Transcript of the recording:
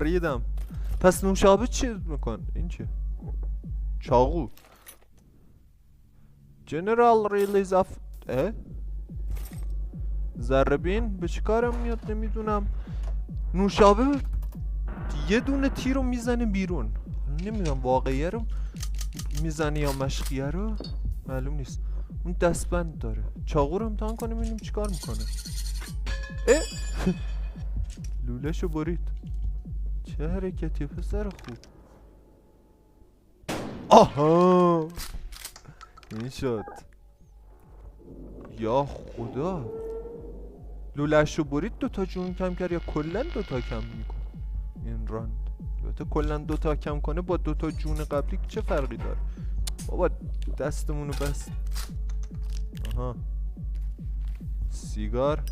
ریدم. پس نوشابه چی میکن؟ این چیه؟ چاقو. جنرال ریلیز اف ذره‌بین به چی کارم میاد نمیدونم. نوشابه یه دونه تیر رو میزنه بیرون. نمیدونم واقعیه رو میزنه یا مشقیه رو معلوم نیست. اون دستبند داره. چاقو رو امتحان کنیم ببینیم چیکار میکنه. لوله‌شو برید. چه حرکتی پسر خوب. آها این شد. یا خدا لوله‌شو برید دوتا جون کم کرد یا کلن دوتا کم میکنه این راند. البته کلن دوتا کم کنه با دوتا جون قبلی چه فرقی داره بابا. دستمونو بس. آها سیگار